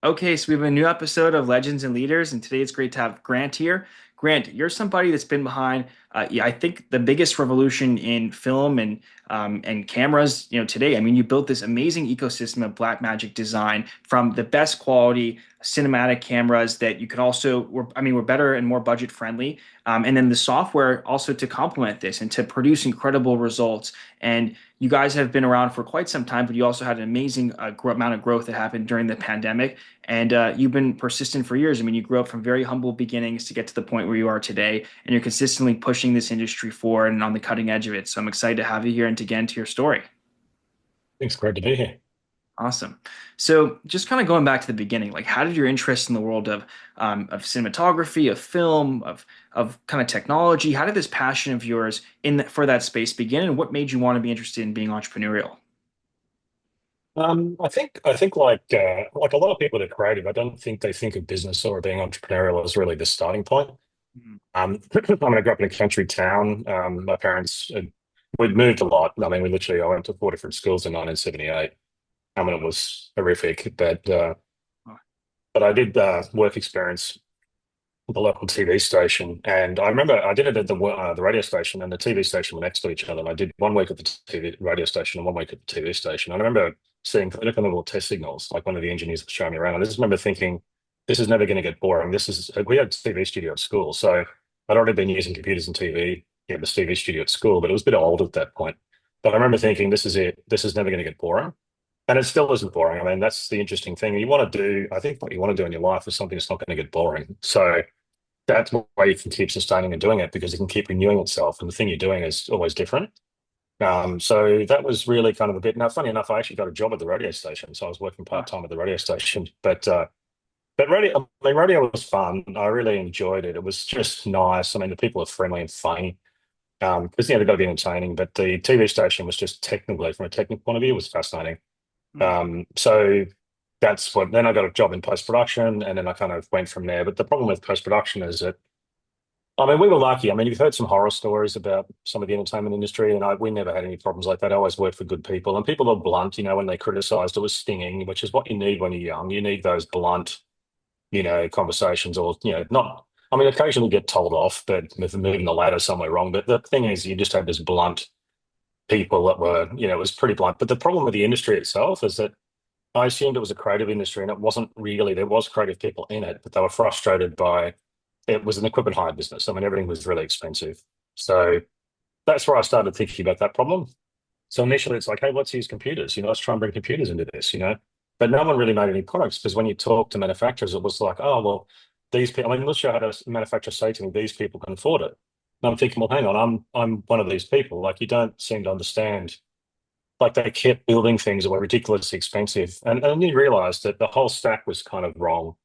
Okay, so we have a new episode of Legends and Leaders, and today it's great to have Grant here. Grant, you're somebody that's been behind, yeah, I think the biggest revolution in film and cameras, today. I mean, you built this amazing ecosystem of Blackmagic Design from the best quality cinematic cameras that you could also, were better and more budget friendly, and then the software also to complement this and to produce incredible results. And you guys have been around for quite some time, but you also had an amazing amount of growth that happened during the pandemic. And you've been persistent for years. I mean, you grew up from very humble beginnings to get to the point where you are today, and you're consistently pushing this industry forward and on the cutting edge of it. So I'm excited to have you here and to get into your story. Thanks, great to be here. Awesome. So just kind of going back to the beginning, like how did your interest in the world of cinematography, of film, of kind of technology, how did this passion of yours for that space begin, and what made you want to be interested in being entrepreneurial? I think like a lot of people that are creative, I don't think they think of business or being entrepreneurial as really the starting point. Mhm. I mean, I grew up in a country town. My parents we'd moved a lot. I mean, I went to four different schools in 1978. I mean, it was horrific, but I did work experience at the local TV station, and I remember I did it at the radio station and the TV station were next to each other. And I did 1 week at the TV radio station and 1 week at the TV station. I remember seeing looking at little test signals, like one of the engineers was showing me around. And I just remember thinking, this is never going to get boring. We had a TV studio at school, so I'd already been using computers and TV, the TV studio at school, but it was a bit old at that point. But I remember thinking, this is it. This is never going to get boring. And it still isn't boring. I mean, that's the interesting thing. I think what you want to do in your life is something that's not going to get boring. So that's why you can keep sustaining and doing it because it can keep renewing itself. And the thing you're doing is always different. So that was really kind of a bit. Now, funny enough, I actually got a job at the radio station. So I was working Oh, part time at the radio station. But radio was fun. I really enjoyed it. It was just nice. I mean, the people are friendly and funny because, they've got to be entertaining. But the TV station was just technically, from a technical point of view, was fascinating. hmm. So then I got a job in post production and then I kind of went from there. But the problem with post production is that I mean, we were lucky. I mean, you've heard some horror stories about some of the entertainment industry, and we never had any problems like that. I always worked for good people, and people are blunt. When they criticised, it was stinging, which is what you need when you're young. You need those blunt, conversations, or not. I mean, occasionally get told off, but with moving the ladder somewhere wrong. But the thing is, you just had this blunt people that were, it was pretty blunt. But the problem with the industry itself is that I assumed it was a creative industry, and it wasn't really. There was creative people in it, but they were frustrated by it was an equipment hire business. I mean, everything was really expensive. So that's where I started thinking about that problem. So initially, it's like, hey, let's use computers. Let's try and bring computers into this. But no one really made any products because when you talk to manufacturers, it was like, oh, well, these people. I mean, literally, I had a manufacturer say to me, these people can afford it. And I'm thinking, well, hang on, I'm one of these people. Like, you don't seem to understand. Like, they kept building things that were ridiculously expensive, and then you realize that the whole stack was kind of wrong.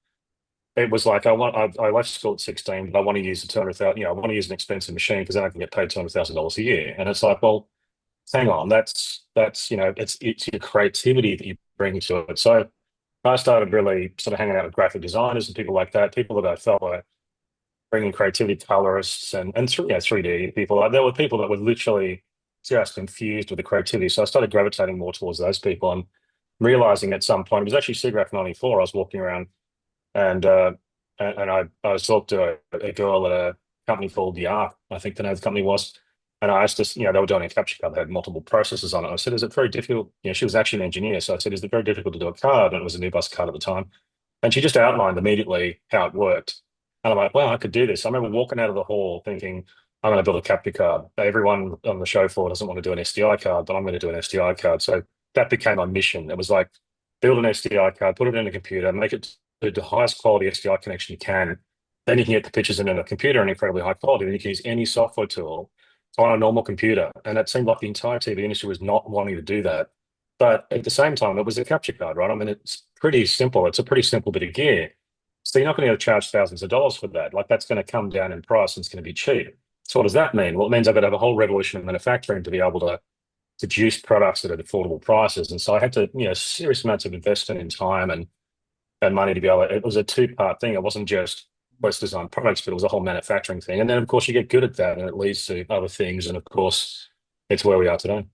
It was like I left school at 16, but I want to use a 200,000, I want to use an expensive machine because then I can get paid $200,000 a year. And it's like, well, hang on, it's your creativity that you bring to it. So I started really sort of hanging out with graphic designers and people like that, people that I felt were bringing creativity, colorists and 3D people. Like, there were people that were literally just infused with the creativity. So I started gravitating more towards those people and realizing at some point, it was actually SIGGRAPH 94. I was walking around and I was talking to a girl at a company called Yark, I think the name of the company was. And I asked us, they were doing a capture card, they had multiple processes on it. I said, is it very difficult? She was actually an engineer. So I said, is it very difficult to do a card? And it was a new bus card at the time. And she just outlined immediately how it worked. And I'm like, wow, I could do this. I remember walking out of the hall thinking, I'm going to build a capture card. Everyone on the show floor doesn't want to do an SDI card, but I'm going to do an SDI card. So that became my mission. It was like, build an SDI card, put it in a computer, make it the highest quality SDI connection you can. Then you can get the pictures into a computer in incredibly high quality. Then you can use any software tool on a normal computer. And it seemed like the entire TV industry was not wanting to do that. But at the same time, it was a capture card, right? I mean, it's pretty simple. It's a pretty simple bit of gear. So you're not going to charge thousands of dollars for that. Like, that's going to come down in price and it's going to be cheap. So what does that mean? Well, it means I've got to have a whole revolution in manufacturing to be able to produce products at affordable prices. And so I had to, serious amounts of investment in time and money to be able to, it was a two-part thing. It wasn't just let's design products, but it was a whole manufacturing thing. And then, of course, you get good at that and it leads to other things. And of course, it's where we are today.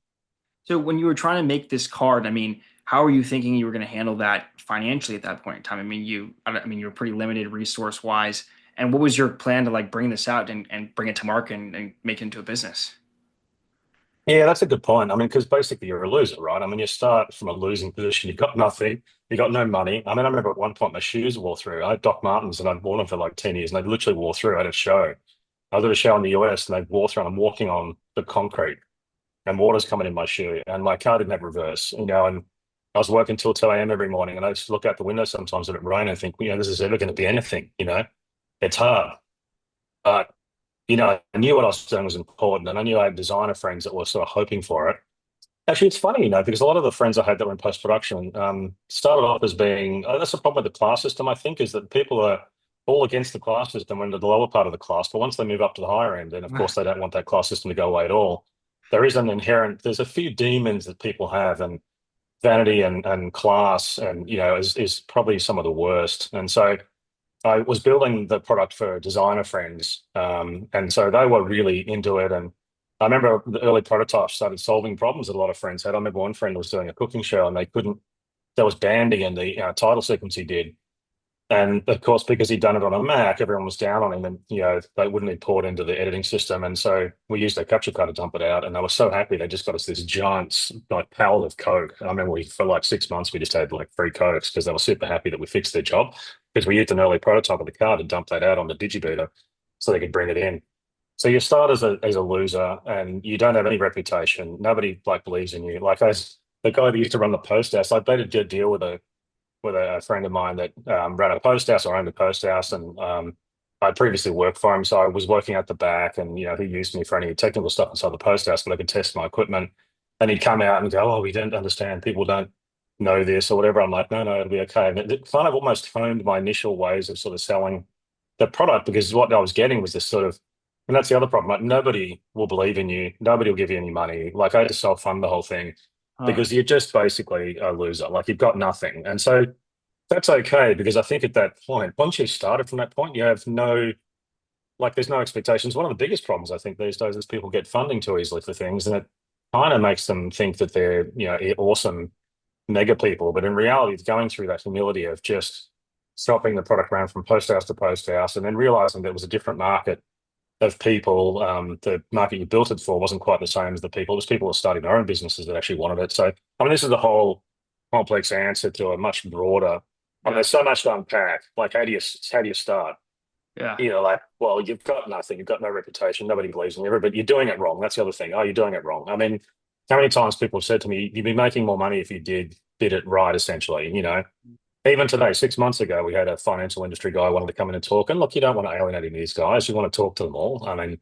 So when you were trying to make this card, I mean, how are you thinking you were going to handle that financially at that point in time? I mean, you're pretty limited resource wise. And what was your plan to like bring this out and bring it to market and make it into a business? Yeah, that's a good point. I mean, because basically you're a loser, right? I mean, you start from a losing position. You've got nothing. You got no money. I mean, I remember at one point my shoes wore through. I had Doc Martens and I'd worn them for like 10 years and they literally wore through. I had a show. I was at a show in the US and they wore through and I'm walking on the concrete and water's coming in my shoe and my car didn't have reverse, and I was working till 2 a.m. every morning and I just look out the window sometimes and it rain and think, this is ever going to be anything. It's hard. But I knew what I was doing was important, and I knew I had designer friends that were sort of hoping for it. Actually, it's funny, because a lot of the friends I had that were in post production started off as being that's the problem with the class system, I think, is that people are all against the class system when they're the lower part of the class. But once they move up to the higher end, then of course they don't want that class system to go away at all. There's a few demons that people have, and vanity and class, and is probably some of the worst. And so I was building the product for designer friends, and so they were really into it. And I remember the early prototypes started solving problems that a lot of friends had. I remember one friend was doing a cooking show, and they couldn't. There was banding in the title sequence he did, and of course, because he'd done it on a Mac, everyone was down on him, and they wouldn't import into the editing system. And so we used a capture card to dump it out, and they were so happy they just got us this giant like pallet of Coke. I remember for like 6 months we just had like free Cokes because they were super happy that we fixed their job because we used an early prototype of the card to dump that out on the Digibeater so they could bring it in. So you start as a loser, and you don't have any reputation. Nobody like believes in you. Like the guy that used to run the post house, I did a deal with a friend of mine that ran a post house or owned a post house, and I previously worked for him, so I was working at the back, and he used me for any technical stuff inside the post house, but I could test my equipment. And he'd come out and go, "Oh, we don't understand. People don't know this or whatever." I'm like, "No, no, it'll be okay." And it kind of almost honed my initial ways of sort of selling the product because what I was getting was this sort of, and that's the other problem. Like nobody will believe in you. Nobody will give you any money. Like I had to self-fund the whole thing Huh. because you're just basically a loser. Like you've got nothing. And so that's okay because I think at that point, once you started from that point, you have there's no expectations. One of the biggest problems I think these days is people get funding too easily for things, and it kind of makes them think that they're, awesome mega people. But in reality, it's going through that humility of just shopping the product around from post house to post house and then realizing there was a different market of people. The market you built it for wasn't quite the same as the people. It was people that started their own businesses that actually wanted it. So, I mean, this is the whole complex answer to a much broader. I mean, Yeah. there's so much to unpack. Like, how do you start? Yeah. Like, well, you've got nothing, you've got no reputation, nobody believes in you, but you're doing it wrong. That's the other thing. Oh, you're doing it wrong. I mean, how many times people have said to me, you'd be making more money if you did it right, essentially, even today, 6 months ago, we had a financial industry guy wanted to come in and talk. And look, you don't want to alienate any of these guys. You want to talk to them all. I mean,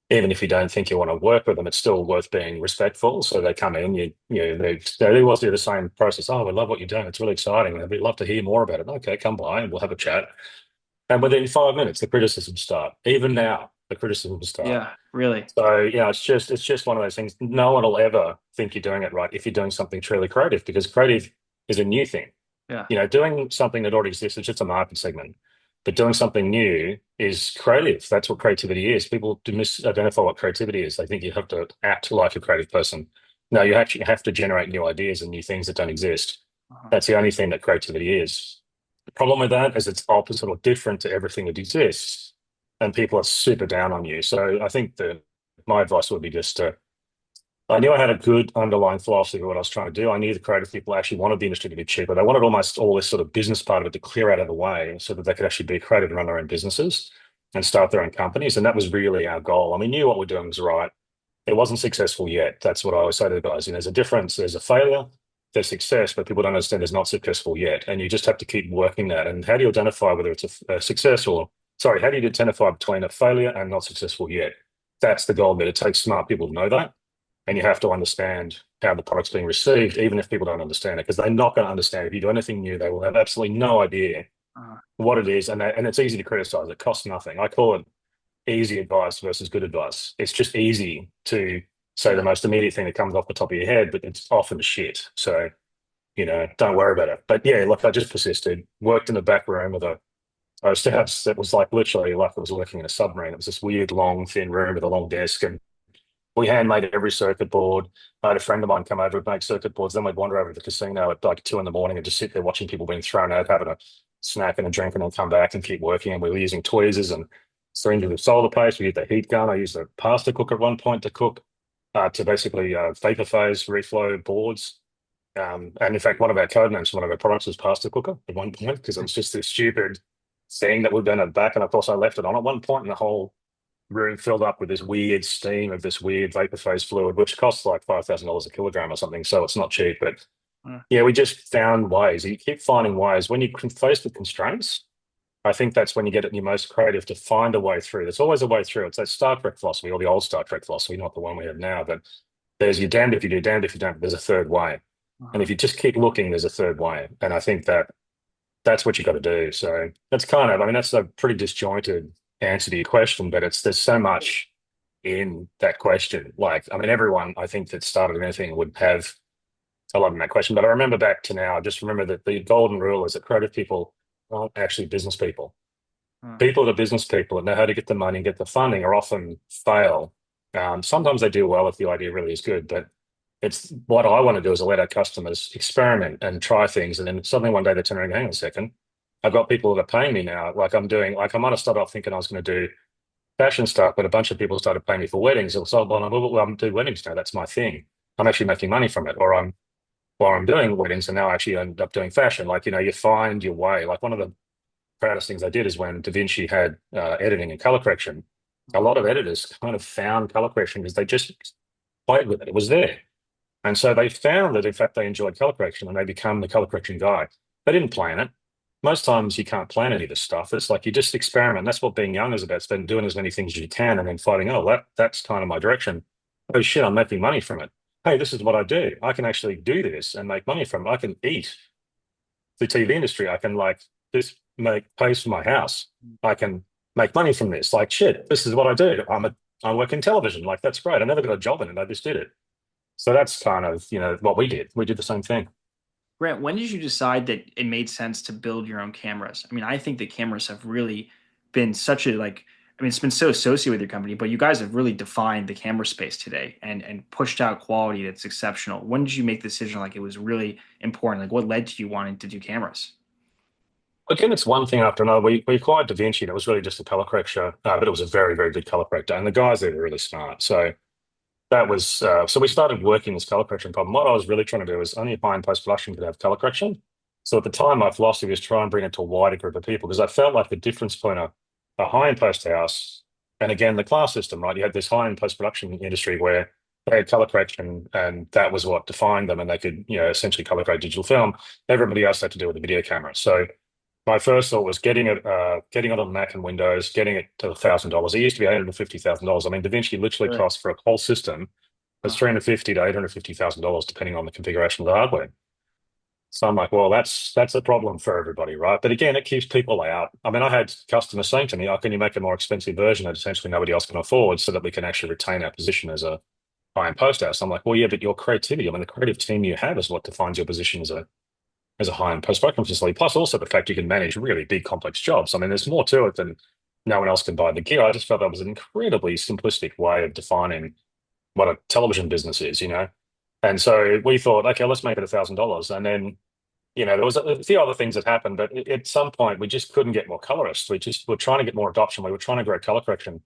even if you don't think you want to work with them, it's still worth being respectful. So they come in, they always do the same process. Oh, we love what you're doing. It's really exciting. We'd love to hear more about it. Okay, come by and we'll have a chat. And within 5 minutes, the criticisms start. Even now, the criticisms start. Yeah. Really. So it's just one of those things. No one will ever think you're doing it right if you're doing something truly creative, because creative is a new thing. Yeah. Doing something that already exists is just a market segment. But doing something new is creative. That's what creativity is. People do misidentify what creativity is. They think you have to act like a creative person. No, you actually have to generate new ideas and new things that don't exist. Uh-huh. That's the only thing that creativity is. The problem with that is it's opposite or different to everything that exists, and people are super down on you. So I think that my advice would be just to I knew I had a good underlying philosophy of what I was trying to do. I knew the creative people actually wanted the industry to be cheaper. They wanted almost all this sort of business part of it to clear out of the way so that they could actually be creative and run their own businesses and start their own companies. And that was really our goal. And we knew what we're doing was right. It wasn't successful yet. That's what I always say to the guys. There's a difference. There's a failure, there's success, but people don't understand there's not successful yet. And you just have to keep working that. And how do you identify whether it's a success or, sorry, how do you identify between a failure and not successful yet? That's the goal, but it takes smart people to know that, and you have to understand how the product's being received, even if people don't understand it, because they're not going to understand. If you do anything new, they will have absolutely no idea Uh, what it is, and it's easy to criticize. It costs nothing. I call it easy advice versus good advice. It's just easy to say the yeah. most immediate thing that comes off the top of your head, but it's often shit. So, don't worry about it. But yeah, look, I just persisted, worked in the back room of a host house that was like literally like I was working in a submarine. It was this weird, long, thin room with a long desk, and We handmade every circuit board. I had a friend of mine come over and make circuit boards. Then we'd wander over to the casino at like 2 in the morning and just sit there watching people being thrown out, having a snack and a drink, and then come back and keep working. And we were using tweezers and syringes of solar paste. We used the heat gun. I used a pasta cooker at one point to cook, to basically vapor phase reflow boards. And in fact, one of our code names for one of our products was pasta cooker at one point because it was just this stupid thing that we'd done at the back. And of course, I left it on at one point, and the whole room filled up with this weird steam of this weird vapor phase fluid, which costs like $5,000 a kilogram or something. So it's not cheap. But Uh, yeah, we just found ways. You keep finding ways. When you're faced with constraints, I think that's when you get it your most creative to find a way through. There's always a way through. It's that Star Trek philosophy, or the old Star Trek philosophy, not the one we have now. But there's you're damned if you do, damned if you don't. There's a third way. And uh, if you just keep looking, there's a third way. And I think that that's what you got to do. So that's kind of, I mean, that's a pretty disjointed answer to your question, but it's there's so much in that question. Like, I mean, everyone I think that started anything would have a lot in that question. But I remember back to now, I just remember that the golden rule is that creative people aren't actually business people. uh, People that are business people that know how to get the money and get the funding are often fail. Sometimes they do well if the idea really is good, but it's what I want to do is let our customers experiment and try things. And then suddenly one day they turn around and go, hang on a second, I've got people that are paying me now. Like I'm doing, like I might have started off thinking I was going to do fashion stuff, but a bunch of people started paying me for weddings. So well, I'm doing weddings now. That's my thing. I'm actually making money from it, or I'm doing weddings and now I actually end up doing fashion. Like, you find your way. Like one of the proudest things I did is when Da Vinci had editing and color correction. A lot of editors kind of found color correction because they just played with it. It was there. And so they found that, in fact, they enjoyed color correction and they become the color correction guy. They didn't plan it. Most times you can't plan any of this stuff. It's like you just experiment. That's what being young is about. It's been doing as many things as you can and then finding, oh, that's kind of my direction. Oh shit, I'm making money from it. Hey, this is what I do. I can actually do this and make money from it. I can eat the TV industry. I can like this make pays for my house. I can make money from this. Like shit, this is what I do. I work in television. Like that's great. I never got a job in it. I just did it. So that's kind of, what we did. We did the same thing. Grant, when did you decide that it made sense to build your own cameras? I mean, I think the cameras have really been such a I mean, it's been so associated with your company, but you guys have really defined the camera space today and pushed out quality that's exceptional. When did you make the decision like it was really important? Like what led to you wanting to do cameras? Again, it's one thing after another. We acquired Da Vinci, and it was really just a color corrector, but it was a very, very good color corrector. And the guys there were really smart. So that was, so we started working this color correction problem. What I was really trying to do is only high-end post-production could have color correction. So at the time, my philosophy was try and bring it to a wider group of people because I felt like the difference between a high-end post house and again, the class system, right? You had this high-end post-production industry where they had color correction and that was what defined them and they could, essentially color grade digital film. Everybody else had to do with the video camera. So my first thought was getting it on Mac and Windows, getting it to $1,000. It used to be $850,000. I mean, DaVinci literally Really? cost for a whole system was Huh. $350 to $850,000, depending on the configuration of the hardware. So I'm like, well, that's a problem for everybody, right? But again, it keeps people out. I mean, I had customers saying to me, "Oh, can you make a more expensive version that essentially nobody else can afford, so that we can actually retain our position as a high-end post house?" I'm like, well, yeah, but your creativity, I mean, the creative team you have is what defines your position as a high-end post-production facility. Plus, also the fact you can manage really big, complex jobs. I mean, there's more to it than no one else can buy the gear. I just felt that was an incredibly simplistic way of defining what a television business is. And so we thought, okay, let's make it $1,000. And then, there was a few other things that happened, but at some point we just couldn't get more colorists. We just were trying to get more adoption. We were trying to grow color correction.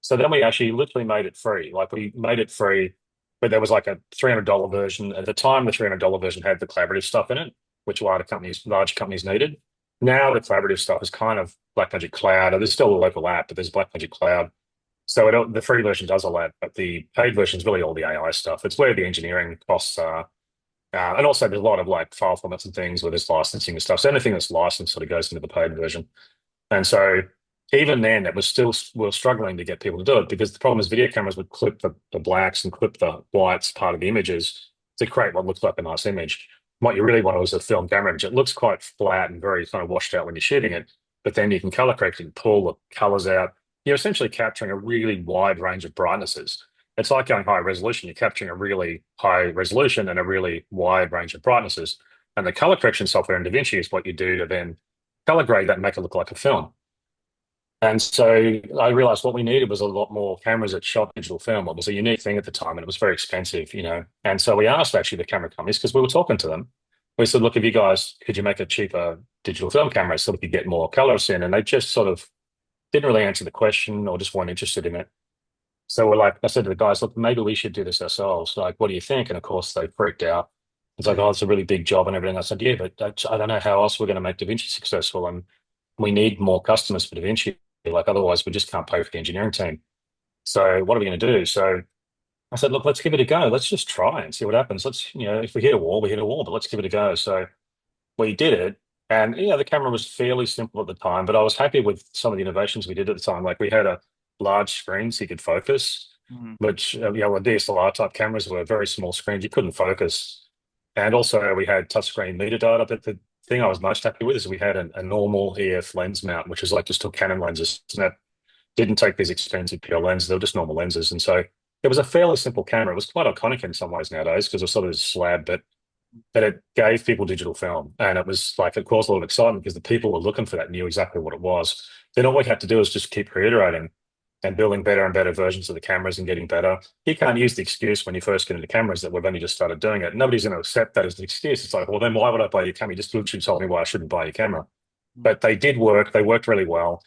So then we actually literally made it free. Like we made it free, but there was like a $300 version. At the time, the $300 version had the collaborative stuff in it, which large companies needed. Now the collaborative stuff is kind of Blackmagic Cloud. There's still a local app, but there's Blackmagic Cloud. So the free version does all that, but the paid version is really all the AI stuff. It's where the engineering costs are. And also there's a lot of like file formats and things where there's licensing and stuff. So anything that's licensed sort of goes into the paid version. And so even then, it was still we were struggling to get people to do it because the problem is video cameras would clip the blacks and clip the whites part of the images to create what looks like a nice image. What you really want was a film camera image. It looks quite flat and very kind of washed out when you're shooting it, but then you can color correct and pull the colors out. You're essentially capturing a really wide range of brightnesses. It's like going high resolution. You're capturing a really high resolution and a really wide range of brightnesses. And the color correction software in DaVinci is what you do to then color grade that and make it look like a film. And so I realized what we needed was a lot more cameras that shot digital film. It was a unique thing at the time and it was very expensive, you know. And so we asked actually the camera companies because we were talking to them. We said, look, if you guys, could you make a cheaper digital film camera so we could get more colors in? And they just sort of didn't really answer the question or just weren't interested in it. So we're like, I said to the guys, look, maybe we should do this ourselves. Like, what do you think? And of course, they freaked out. It's like, Right. oh, it's a really big job and everything. I said, yeah, but I don't know how else we're going to make Da Vinci successful. And we need more customers for Da Vinci. Like, otherwise, we just can't pay for the engineering team. So what are we going to do? So I said, look, let's give it a go. Let's just try and see what happens. Let's, if we hit a wall, we hit a wall, but let's give it a go. So we did it. And the camera was fairly simple at the time, but I was happy with some of the innovations we did at the time. Like we had a large screen so you could focus, Mhm. which, well, DSLR type cameras were very small screens. You couldn't focus. And also we had touchscreen metadata. But the thing I was most happy with is we had a normal EF lens mount, which is like just took Canon lenses. And that didn't take these expensive pure lenses. They were just normal lenses. And so it was a fairly simple camera. It was quite iconic in some ways nowadays because it was sort of this slab, but it gave people digital film. And it was like, it caused a lot of excitement because the people were looking for that, knew exactly what it was. Then all we had to do is just keep reiterating and building better and better versions of the cameras and getting better. You can't use the excuse when you first get into cameras that we've only just started doing it. Nobody's going to accept that as an excuse. It's like, well, then why would I buy your camera? You just literally told me why I shouldn't buy your camera. But they did work. They worked really well.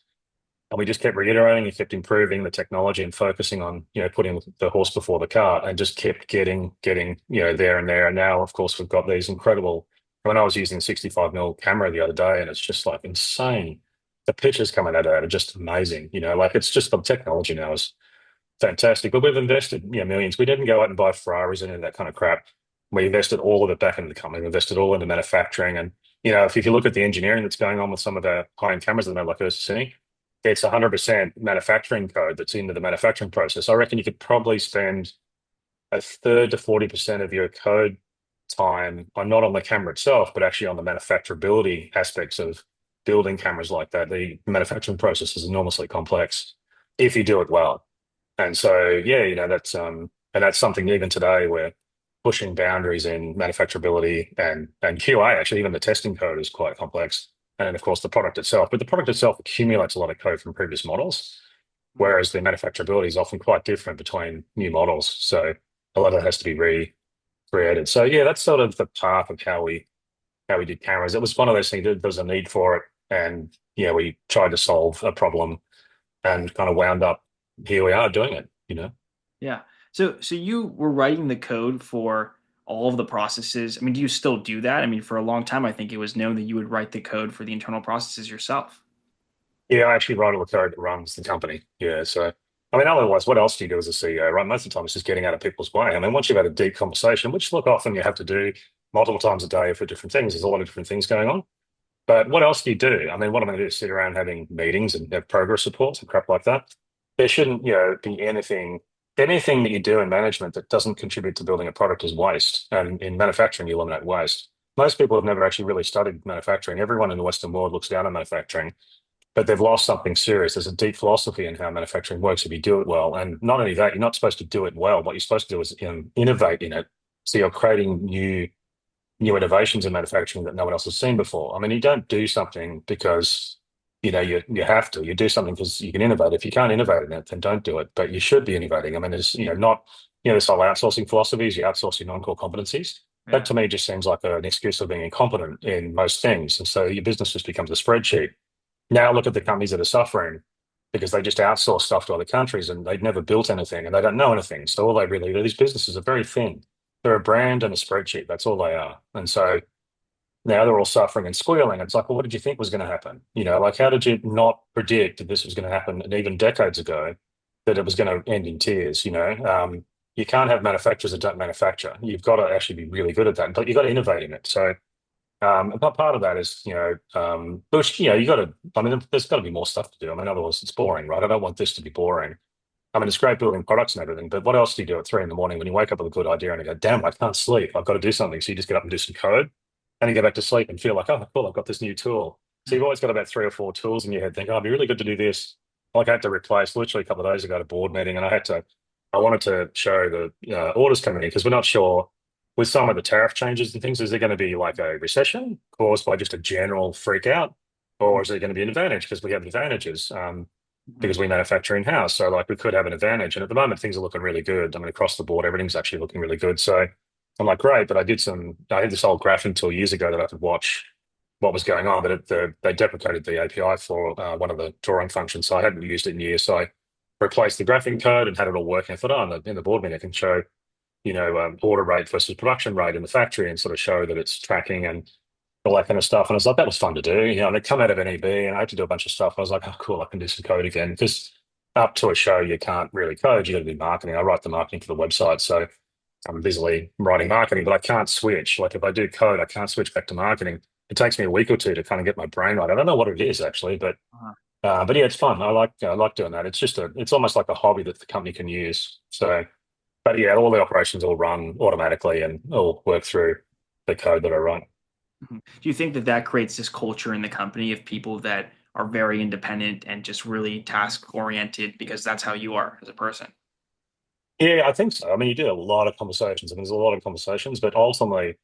And we just kept reiterating and kept improving the technology and focusing on, putting the horse before the cart and just kept getting, there and there. And now, of course, we've got these incredible. When I was using a 65 mm camera the other day, and it's just like insane. The pictures coming out of that are just amazing. Like it's just the technology now is fantastic. But we've invested, millions. We didn't go out and buy Ferraris and any of that kind of crap. We invested all of it back into the company. We invested all into manufacturing. And, if you look at the engineering that's going on with some of the high-end cameras that are like Ursa Cine, it's 100% manufacturing code that's into the manufacturing process. I reckon you could probably spend a third to 40% of your code time on not on the camera itself, but actually on the manufacturability aspects of building cameras like that. The manufacturing process is enormously complex if you do it well. And so, yeah, that's something even today we're pushing boundaries in manufacturability and QA. Actually, even the testing code is quite complex. And of course, the product itself. But the product itself accumulates a lot of code from previous models, Mhm. whereas the manufacturability is often quite different between new models. So a lot of it has to be recreated. So yeah, that's sort of the path of how we did cameras. It was one of those things that there was a need for it, and yeah, we tried to solve a problem and kind of wound up here we are doing it. Yeah. So you were writing the code for all of the processes. I mean, do you still do that? I mean, for a long time, I think it was known that you would write the code for the internal processes yourself. Yeah, I actually write all the code that runs the company. Yeah, so I mean, otherwise, what else do you do as a CEO, right? Most of the time, it's just getting out of people's way. I mean, once you've had a deep conversation, which look often you have to do multiple times a day for different things. There's a lot of different things going on. But what else do you do? I mean, what am I going to do? Sit around having meetings and have progress reports and crap like that? There shouldn't, be anything that you do in management that doesn't contribute to building a product is waste. And in manufacturing, you eliminate waste. Most people have never actually really studied manufacturing. Everyone in the Western world looks down on manufacturing, but they've lost something serious. There's a deep philosophy in how manufacturing works if you do it well. And not only that, you're not supposed to do it well. What you're supposed to do is innovate in it. So you're creating new innovations in manufacturing that no one else has seen before. I mean, you don't do something because you have to. You do something because you can innovate. If you can't innovate in it, then don't do it. But you should be innovating. I mean, there's not this whole outsourcing philosophies. You outsource your non-core competencies. That Yeah. to me just seems like an excuse of being incompetent in most things, and so your business just becomes a spreadsheet. Now look at the companies that are suffering because they just outsource stuff to other countries and they've never built anything and they don't know anything. So all they really do, these businesses are very thin. They're a brand and a spreadsheet. That's all they are. And so now they're all suffering and squealing. It's like, well, what did you think was going to happen? Like how did you not predict that this was going to happen? And even decades ago, that it was going to end in tears. You can't have manufacturers that don't manufacture. You've got to actually be really good at that, but you've got to innovate in it. So but part of that is, which, you got to, I mean, there's got to be more stuff to do. I mean, otherwise it's boring, right? I don't want this to be boring. I mean, it's great building products and everything, but what else do you do at 3 in the morning when you wake up with a good idea and you go, damn, I can't sleep. I've got to do something. So you just get up and do some code and you go back to sleep and feel like, oh, cool, I've got this new tool. So you've always got about three or four tools in your head, think, oh, it'd be really good to do this. Like I had to replace literally a couple of days ago at a board meeting and I wanted to show the orders coming in because we're not sure with some of the tariff changes and things, is there going to be like a recession caused by just a general freak out? Or is there going to be an advantage because we have advantages? Mhm. because we manufacture in-house. So like we could have an advantage. And at the moment, things are looking really good. I mean, across the board, everything's actually looking really good. So I'm like, great, but I had this old graphing tool years ago that I could watch what was going on, but they deprecated the API for one of the drawing functions. So I hadn't used it in years. So I replaced the graphing code and had it all working. I thought, oh, in the board meeting, I can show, order rate versus production rate in the factory and sort of show that it's tracking and all that kind of stuff. And I was like, that was fun to do. And it come out of NEB and I had to do a bunch of stuff. I was like, oh, cool, I can do some code again. Because up to a show, you can't really code. You got to do marketing. I write the marketing for the website. So I'm busily writing marketing, but I can't switch. Like if I do code, I can't switch back to marketing. It takes me a week or two to kind of get my brain right. I don't know what it is actually, Uh-huh. but yeah, it's fun. I like doing that. It's almost like a hobby that the company can use. So, but yeah, all the operations all run automatically and all work through the code that I write. Mhm. Do you think that that creates this culture in the company of people that are very independent and just really task oriented because that's how you are as a person? Yeah, I think so. I mean, you do a lot of conversations. I mean, there's a lot of conversations, but ultimately,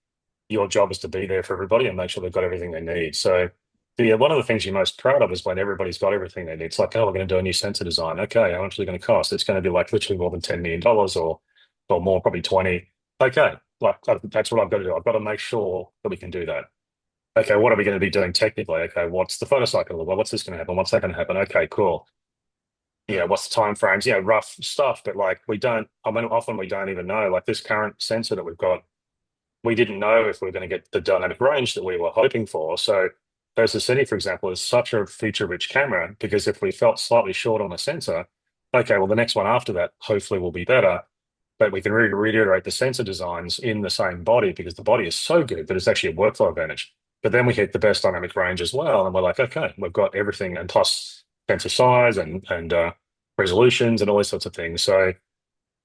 your job is to be there for everybody and make sure they've got everything they need. So, one of the things you're most proud of is when everybody's got everything they need. It's like, oh, we're going to do a new sensor design. Okay, how much is it going to cost? It's going to be like literally more than $10 million or more, probably 20. Okay, like that's what I've got to do. I've got to make sure that we can do that. Okay, what are we going to be doing technically? Okay, what's the photo cycle look like? What's this going to happen? What's that going to happen? Okay, cool. What's the time frames? Rough stuff, but like we don't, I mean, often we don't even know. Like this current sensor that we've got, we didn't know if we were going to get the dynamic range that we were hoping for. So versus City, for example, is such a feature-rich camera because if we felt slightly short on the sensor, okay, well, the next one after that hopefully will be better. But we can reiterate the sensor designs in the same body because the body is so good that it's actually a workflow advantage. But then we hit the best dynamic range as well, and we're like, okay, we've got everything, and plus sensor size and resolutions and all these sorts of things. So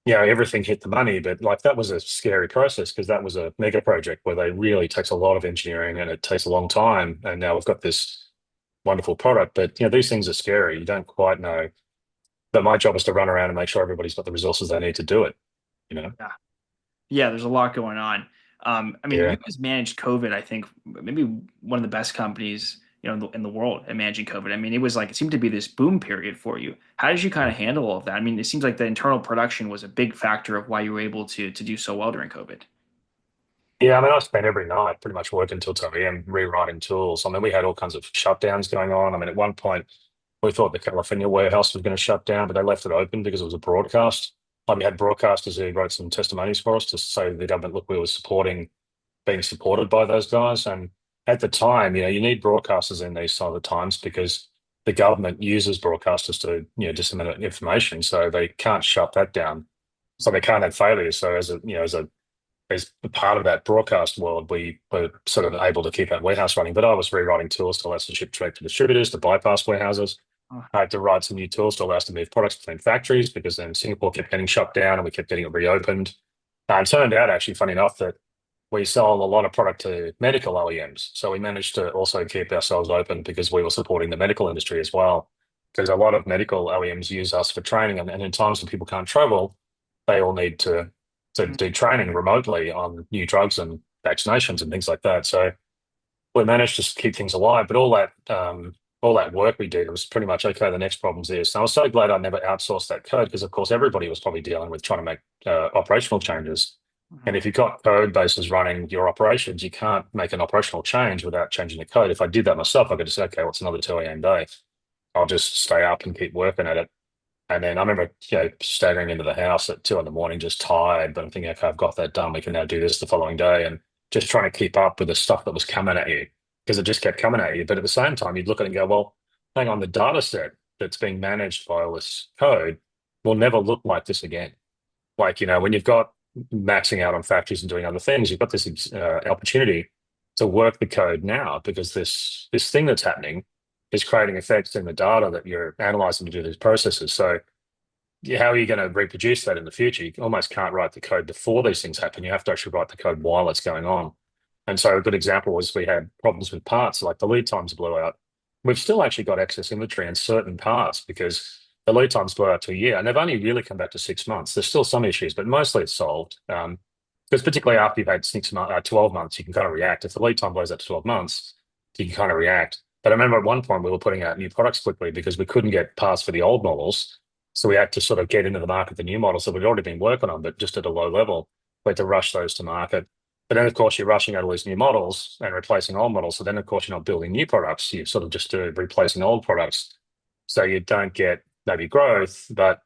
everything hit the money, but like that was a scary process because that was a mega project where they really takes a lot of engineering and it takes a long time. And now we've got this wonderful product, but these things are scary. You don't quite know. But my job is to run around and make sure everybody's got the resources they need to do it. You know? Yeah. Yeah, there's a lot going on. I mean, you Yeah. guys managed COVID, I think, maybe one of the best companies, in the world at managing COVID. I mean, it seemed to be this boom period for you. How did you kind of handle all of that? I mean, it seems like the internal production was a big factor of why you were able to do so well during COVID. Yeah, I mean, I spent every night pretty much working till 2 a.m. rewriting tools. I mean, we had all kinds of shutdowns going on. I mean, at one point, we thought the California warehouse was going to shut down, but they left it open because it was a broadcast. We had broadcasters who wrote some testimonies for us to say to the government, look, we were being supported by those guys. And at the time, you need broadcasters in these sort of times because the government uses broadcasters to, disseminate information. So they can't shut that down. So they can't have failures. So as a part of that broadcast world, we were sort of able to keep that warehouse running. But I was rewriting tools to allow us to ship direct to distributors, to bypass warehouses. Oh, I had to write some new tools to allow us to move products between factories because then Singapore kept getting shut down and we kept getting it reopened. And it turned out, actually, funny enough, that we sell a lot of product to medical OEMs. So we managed to also keep ourselves open because we were supporting the medical industry as well. Because a lot of medical OEMs use us for training, and in times when people can't travel, they all need to mm, do training remotely on new drugs and vaccinations and things like that. So we managed to keep things alive. But all that work we did was pretty much okay. The next problem's this. And I was so glad I never outsourced that code because, of course, everybody was probably dealing with trying to make operational changes. And mhm, if you've got code bases running your operations, you can't make an operational change without changing the code. If I did that myself, I could just say, okay, what's another 2 a.m. day? I'll just stay up and keep working at it. And then I remember, staggering into the house at 2 in the morning, just tired, but I'm thinking, okay, I've got that done. We can now do this the following day. And just trying to keep up with the stuff that was coming at you because it just kept coming at you. But at the same time, you'd look at it and go, well, hang on, the data set that's being managed by all this code will never look like this again. Like, when you've got maxing out on factories and doing other things, you've got this opportunity to work the code now because this thing that's happening is creating effects in the data that you're analyzing to do these processes. So how are you going to reproduce that in the future? You almost can't write the code before these things happen. You have to actually write the code while it's going on. And so a good example was we had problems with parts, like the lead times blew out. We've still actually got excess inventory in certain parts because the lead times blew out to a year, and they've only really come back to 6 months. There's still some issues, but mostly it's solved. Because particularly after you've had 6 months, 12 months, you can kind of react. If the lead time blows out to 12 months, you can kind of react. But I remember at one point we were putting out new products quickly because we couldn't get parts for the old models. So we had to sort of get into the market the new models that we'd already been working on, but just at a low level. We had to rush those to market. But then, of course, you're rushing out all these new models and replacing old models. So then, of course, you're not building new products. You're sort of just replacing old products. So you don't get maybe growth, but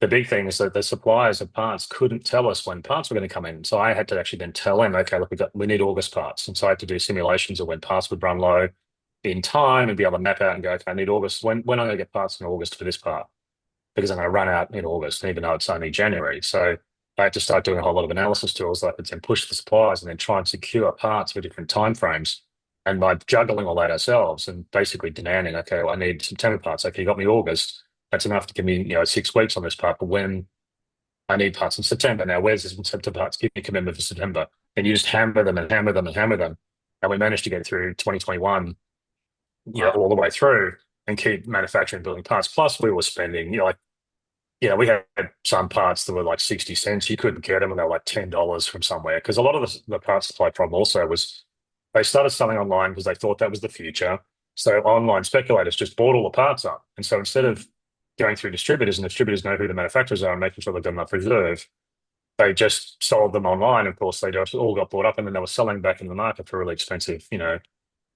the big thing is that the suppliers of parts couldn't tell us when parts were going to come in. So I had to actually then tell them, okay, look, we need August parts. And so I had to do simulations of when parts would run low in time and be able to map out and go, okay, I need August. When I'm going to get parts in August for this part, because I'm going to run out in August, even though it's only January. So I had to start doing a whole lot of analysis tools that I could then push the suppliers and then try and secure parts for different timeframes. And by juggling all that ourselves and basically demanding, okay, well, I need September parts. Okay, you got me August. That's enough to give me, 6 weeks on this part. But when I need parts in September now, where's this September parts? Give me a commitment for September. And you just hammer them and hammer them and hammer them. And we managed to get through 2021, Wow. all the way through and keep manufacturing building parts. Plus, we were spending, we had some parts that were like 60 cents. You couldn't get them and they were like $10 from somewhere. Because a lot of the parts supply problem also was they started selling online because they thought that was the future. So online speculators just bought all the parts up. And so instead of going through distributors and distributors know who the manufacturers are and making sure they've got enough reserve, they just sold them online. Of course, they just all got bought up and then they were selling back in the market for really expensive,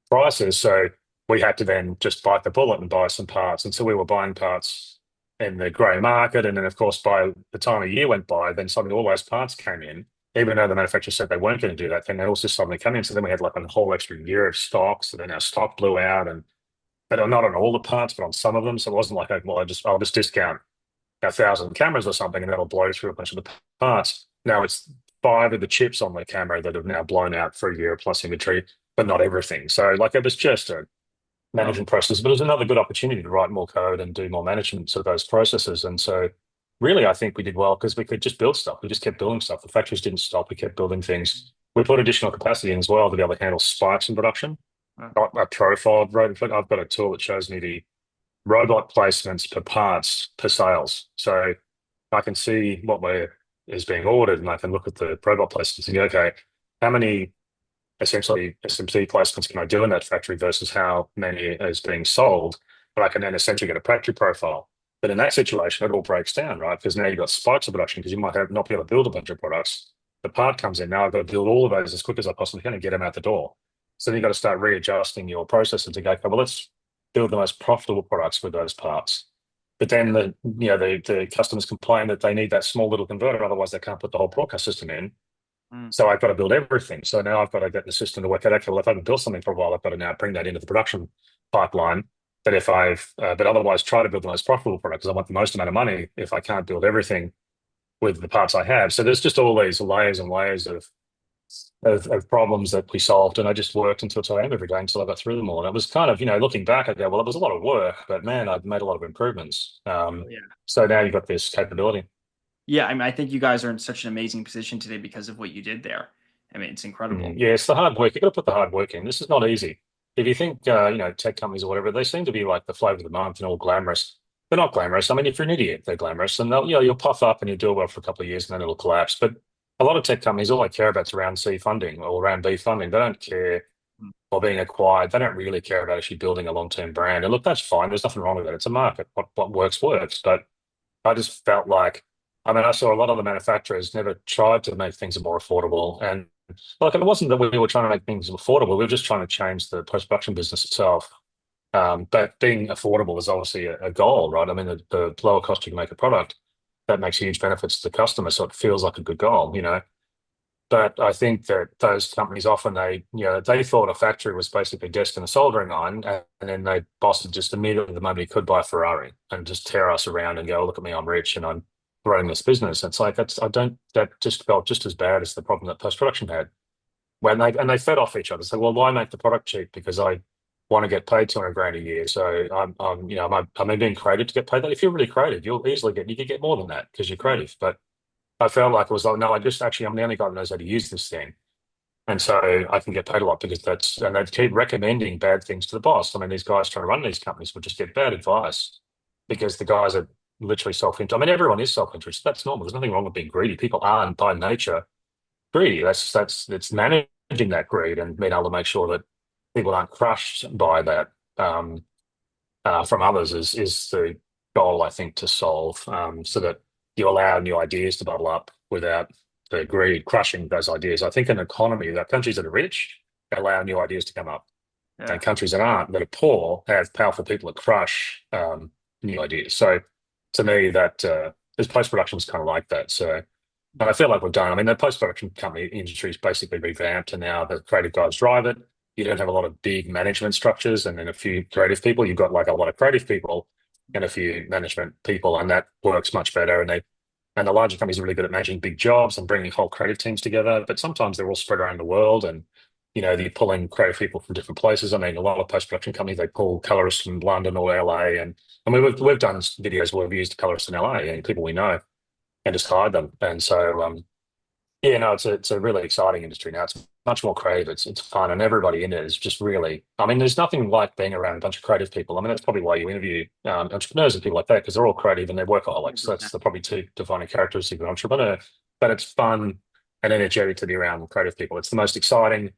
prices. So we had to then just bite the bullet and buy some parts. And so we were buying parts in the grey market. And then, of course, by the time a year went by, then suddenly all those parts came in, even though the manufacturer said they weren't going to do that. Then they also suddenly come in. So then we had like a whole extra year of stock. So then our stock blew out, and but not on all the parts, but on some of them. So it wasn't like, well, I'll just discount 1,000 cameras or something, and that'll blow through a bunch of the parts. Now it's five of the chips on the camera that have now blown out for a year plus inventory, but not everything. So like it was just a Oh, management process, but it was another good opportunity to write more code and do more management of those processes. And so really, I think we did well because we could just build stuff. We just kept building stuff. The factories didn't stop. We kept building things. We put additional capacity in as well to be able to handle spikes in production. wow. Not a profiled robot. I've got a tool that shows me the robot placements per parts per sales. So I can see what is being ordered and I can look at the robot placements and go, okay, how many essentially SMC placements can I do in that factory versus how many is being sold? But I can then essentially get a factory profile. But in that situation, it all breaks down, right? Because now you've got spikes of production because you might have not be able to build a bunch of products. The part comes in. Now I've got to build all of those as quick as I possibly can and get them out the door. So then you've got to start readjusting your processes to go, okay, well, let's build the most profitable products with those parts. But then the customers complain that they need that small little converter, otherwise they can't put the whole broadcast system in. Mm. So I've got to build everything. So now I've got to get the system to work out, okay, well, if I haven't built something for a while, I've got to now bring that into the production pipeline. But but otherwise try to build the most profitable product because I want the most amount of money if I can't build everything with the parts I have. So there's just all these layers and layers of problems that we solved. And I just worked until I am every day until I got through them all. And it was kind of, looking back, I go, well, it was a lot of work, but man, I've made a lot of improvements. Oh, yeah. So now you've got this capability. Yeah, I mean, I think you guys are in such an amazing position today because of what you did there. I mean, it's incredible. Yeah, it's the hard work. You've got to put the hard work in. This is not easy. If you think, tech companies or whatever, they seem to be like the flavor of the month and all glamorous. They're not glamorous. I mean, if you're an idiot, they're glamorous. And you'll puff up and you'll do well for a couple of years and then it'll collapse. But a lot of tech companies, all they care about is round C funding or round B funding. They don't care Mm. or being acquired. They don't really care about actually building a long-term brand. And look, that's fine. There's nothing wrong with it. It's a market. What works, works. But I just felt like, I mean, I saw a lot of the manufacturers never tried to make things more affordable. And like, it wasn't that we were trying to make things affordable. We were just trying to change the post-production business itself. But being affordable is obviously a goal, right? I mean, the lower cost you can make a product, that makes huge benefits to the customer. So it feels like a good goal. But I think that those companies often they thought a factory was basically destined a soldering iron, and then they boss it just immediately the moment he could buy a Ferrari and just tear us around and go, look at me, I'm rich and I'm running this business. It's like that just felt just as bad as the problem that post production had when they fed off each other. So well, why make the product cheap? Because I want to get paid 200 grand a year. So am I being creative to get paid that? If you're really creative, you could get more than that because you're creative. But I felt like it was like, no, I'm the only guy that knows how to use this thing. And so I can get paid a lot because and they keep recommending bad things to the boss. I mean, these guys trying to run these companies would just get bad advice because the guys are literally self-interested. I mean, everyone is self-interested. That's normal. There's nothing wrong with being greedy. People are by nature greedy. It's managing that greed and being able to make sure that people aren't crushed by that from others is the goal, I think, to solve, so that you allow new ideas to bubble up without the greed crushing those ideas. I think an economy that countries that are rich allow new ideas to come up, Yeah. and countries that aren't, that are poor, have powerful people that crush new ideas. So to me, that this post production is kind of like that. So and I feel like we've done. I mean, the post-production company industry is basically revamped, and now the creative guys drive it. You don't have a lot of big management structures, and then a few creative people. You've got like a lot of creative people and a few management people, and that works much better. And the larger companies are really good at managing big jobs and bringing whole creative teams together. But sometimes they're all spread around the world, and you're pulling creative people from different places. I mean, a lot of post-production companies they pull colorists from London or LA, and I mean we've done videos where we've used colorists in LA and people we know and just hide them. And so, yeah, no, it's a really exciting industry now. It's much more creative. It's fun, and everybody in it is just really. I mean, there's nothing like being around a bunch of creative people. I mean, that's probably why you interview entrepreneurs and people like that because they're all creative and they're workaholics. So that's 100%. the probably two defining characteristics of an entrepreneur. But it's fun and energetic to be around creative people. It's the most exciting.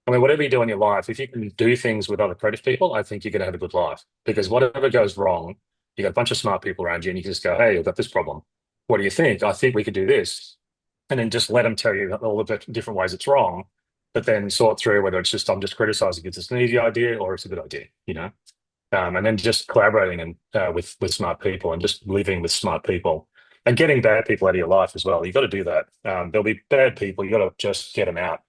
I mean, whatever you do in your life, if you can do things with other creative people, I think you're going to have a good life. Because whatever goes wrong, you got a bunch of smart people around you, and you can just go, "Hey, I've got this problem. What do you think? I think we could do this," and then just let them tell you all the different ways it's wrong. But then sort through whether it's just I'm just criticizing because it's an easy idea or it's a good idea. And then just collaborating and with smart people and just living with smart people and getting bad people out of your life as well. You've got to do that. There'll be bad people. You got to just get them out.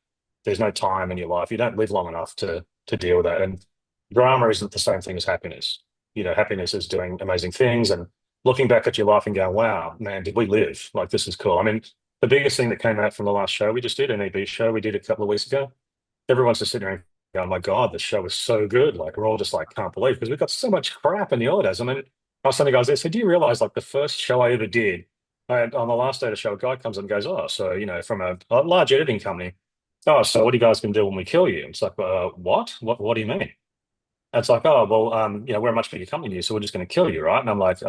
There's no time in your life. You don't live long enough to deal with that. And drama isn't the same thing as happiness. Happiness is doing amazing things and looking back at your life and going, "Wow, man, did we live? Like this is cool." I mean, the biggest thing that came out from the last show we just did, an EB show we did a couple of weeks ago, everyone's just sitting there going, "Oh my God, the show was so good." Like we're all just like, can't believe because we've got so much crap in the holidays. I mean, I was telling the guys, I said, "Do you realize like the first show I ever did, on the last day of the show, a guy comes and goes, oh, so, from a large editing company, oh, so what are you guys going to do when we kill you?" It's like, what? What do you mean? It's like, "Oh, well, we're a much bigger company than you, so we're just going to kill you, right?" And I'm like,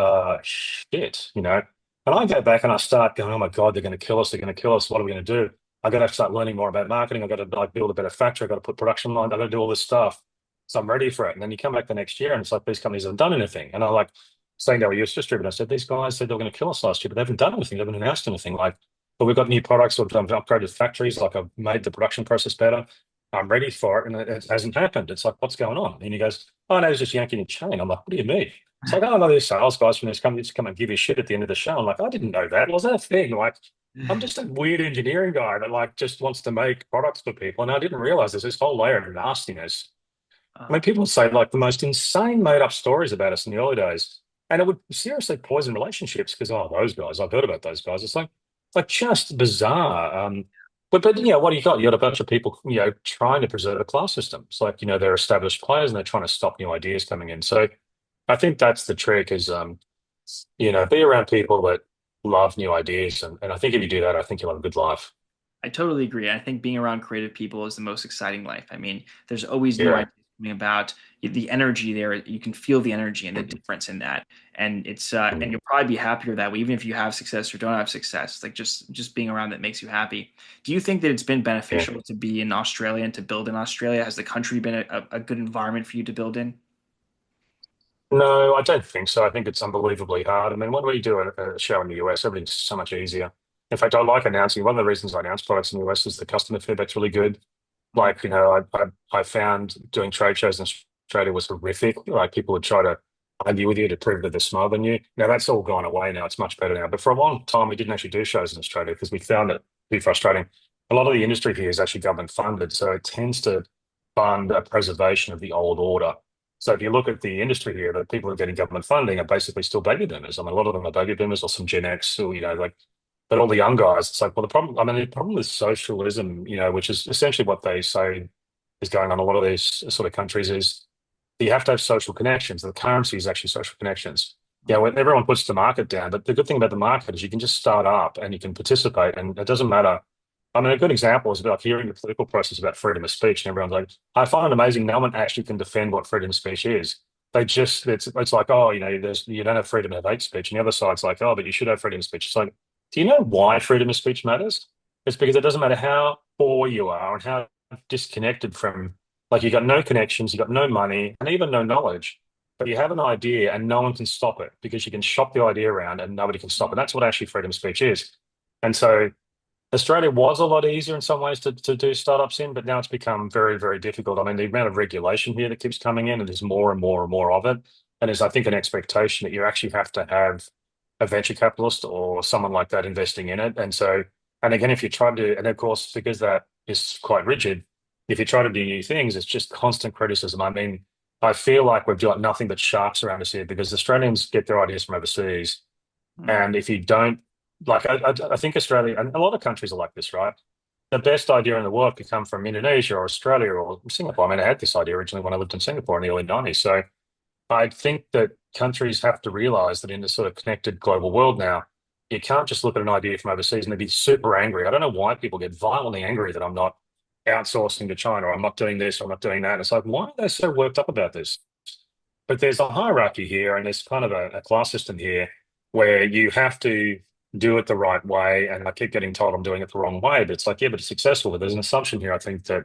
shit. And I go back and I start going, "Oh my God, they're going to kill us. They're going to kill us. What are we going to do?" I got to start learning more about marketing. I got to like build a better factory. I got to put production lines. I got to do all this stuff. So I'm ready for it. And then you come back the next year and it's like these companies haven't done anything. And I like saying to our US distributor, I said, "These guys said they were going to kill us last year, but they haven't done anything. They haven't announced anything. Like, but we've got new products. We've done upgraded factories. Like I've made the production process better. I'm ready for it." And it hasn't happened. It's like, what's going on? And he goes, "Oh, no, it's just yanking your chain." I'm like, "What do you mean?" It's like, "Oh, no, there's sales guys from this company just come and give you shit at the end of the show." I'm like, "I didn't know that. Was that a thing?" Like, I'm just a weird engineering guy that like just wants to make products for people. And I didn't realize there's this whole layer of nastiness. I Uh, mean, people would say like the most insane made up stories about us in the early days. And it would seriously poison relationships because, oh, those guys, I've heard about those guys. It's like just bizarre. But what do you got? You got a bunch of people, trying to preserve a class system. It's like, they're established players and they're trying to stop new ideas coming in. So I think that's the trick is, be around people that love new ideas. And I think if you do that, I think you'll have a good life. I totally agree. I think being around creative people is the most exciting life. I mean, there's always new Yeah. ideas coming about. The energy there, you can feel the energy and the difference in that. And and Mm. you'll probably be happier that way, even if you have success or don't have success. Like just being around that makes you happy. Do you think that it's been Yeah. beneficial to be in Australia and to build in Australia? Has the country been a good environment for you to build in? No, I don't think so. I think it's unbelievably hard. I mean, when we do a show in the US, everything's so much easier. In fact, I like announcing. One of the reasons I announce products in the US is the customer feedback's really good. Mm. Like, I found doing trade shows in Australia was horrific. Like, people would try to argue with you to prove that they're smarter than you. Now, that's all gone away now. It's much better now. But for a long time, we didn't actually do shows in Australia because we found it to be frustrating. A lot of the industry here is actually government funded, so it tends to fund a preservation of the old order. So if you look at the industry here, the people who are getting government funding are basically still baby boomers. I mean, a lot of them are baby boomers or some Gen X, or like, but all the young guys, it's like, well, the problem. I mean, the problem with socialism, which is essentially what they say is going on in a lot of these sort of countries, is you have to have social connections. The currency is actually social connections. Yeah, when everyone puts the market down, but the good thing about the market is you can just start up and you can participate, and it doesn't matter. I mean, a good example is about hearing the political process about freedom of speech, and everyone's like, I find it amazing no one actually can defend what freedom of speech is. They just, it's like, oh, you don't have freedom of hate speech. And the other side's like, oh, but you should have freedom of speech. It's like, do you know why freedom of speech matters? It's because it doesn't matter how poor you are and how disconnected from Like you got no connections, you got no money, and even no knowledge, but you have an idea and no one can stop it because you can shop the idea around and nobody can stop it. That's what actually freedom of speech is. And so Australia was a lot easier in some ways to do startups in, but now it's become very, very difficult. I mean, the amount of regulation here that keeps coming in, and there's more and more and more of it. And there's, I think, an expectation that you actually have to have a venture capitalist or someone like that investing in it. And so, and again, if you try to, and of course, because that is quite rigid, if you try to do new things, it's just constant criticism. I mean, I feel like we've got nothing but sharks around us here because Australians get their ideas from overseas. Mm. And if you don't, like, I think Australia and a lot of countries are like this, right? The best idea in the world could come from Indonesia or Australia or Singapore. I mean, I had this idea originally when I lived in Singapore in the early 90s. So I think that countries have to realize that in this sort of connected global world now, you can't just look at an idea from overseas and they be super angry. I don't know why people get violently angry that I'm not outsourcing to China or I'm not doing this or I'm not doing that. It's like, why are they so worked up about this? But there's a hierarchy here, and there's kind of a class system here where you have to do it the right way. And I keep getting told I'm doing it the wrong way, but it's like, yeah, but it's successful. But there's an assumption here, I think, that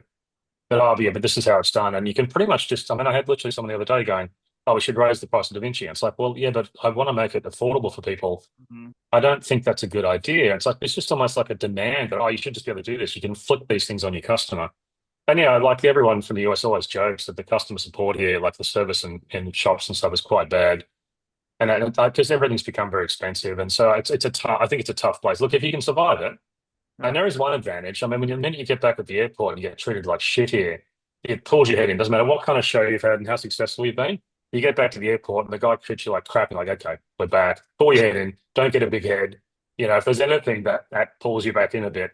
oh, yeah, but this is how it's done. And you can pretty much just, I mean, I had literally someone the other day going, oh, we should raise the price of Da Vinci. And it's like, well, yeah, but I want to make it affordable for people. Mhm. I don't think that's a good idea. It's like, it's just almost like a demand that, oh, you should just be able to do this. You can flip these things on your customer. And yeah, like everyone from the US always jokes that the customer support here, like the service in shops and stuff, is quite bad. And because everything's become very expensive, and so it's a tough. I think it's a tough place. Look, if you can survive it, and Yeah. there is one advantage. I mean, when the minute you get back at the airport and you get treated like shit here, it pulls your head in. Doesn't matter what kind of show you've had and how successful you've been. You get back to the airport and the guy treats you like crap. You're like, okay, we're back. Pull your head in. Don't get a big head. You know, if there's anything that pulls you back in a bit,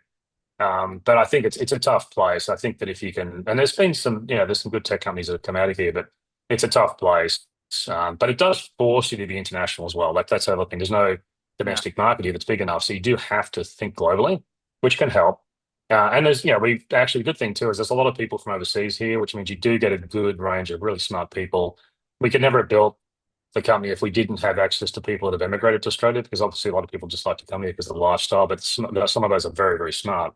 but I think it's a tough place. I think that if you can, and there's been some, there's some good tech companies that have come out of here, but it's a tough place. But it does force you to be international as well. Like that's the other thing. There's no Yeah. domestic market here that's big enough, so you do have to think globally, which can help. And there's, we actually the good thing too is there's a lot of people from overseas here, which means you do get a good range of really smart people. We could never have built the company if we didn't have access to people that have emigrated to Australia, because obviously a lot of people just like to come here because of the lifestyle, but some of those are very, very smart.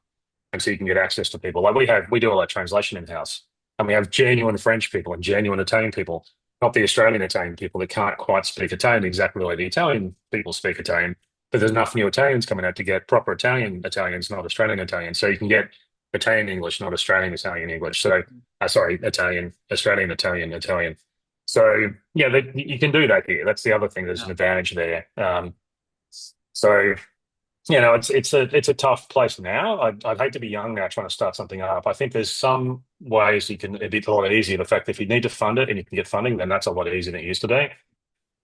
And so you can get access to people. Like we do all our translation in-house. And we have genuine French people and genuine Italian people, not the Australian Italian people that can't quite speak Italian exactly the way the Italian people speak Italian. But there's enough new Italians coming out to get proper Italian Italians, not Australian Italians. So you can get Italian English, not Australian Italian English. So, sorry, Italian, Australian Italian, Italian. So yeah, you can do that here. That's the other thing. There's Yeah. an advantage there. So it's a tough place now. I'd hate to be young now trying to start something up. I think there's some ways you can, it'd be a lot easier. The fact that if you need to fund it and you can get funding, then that's a lot easier than it used to be.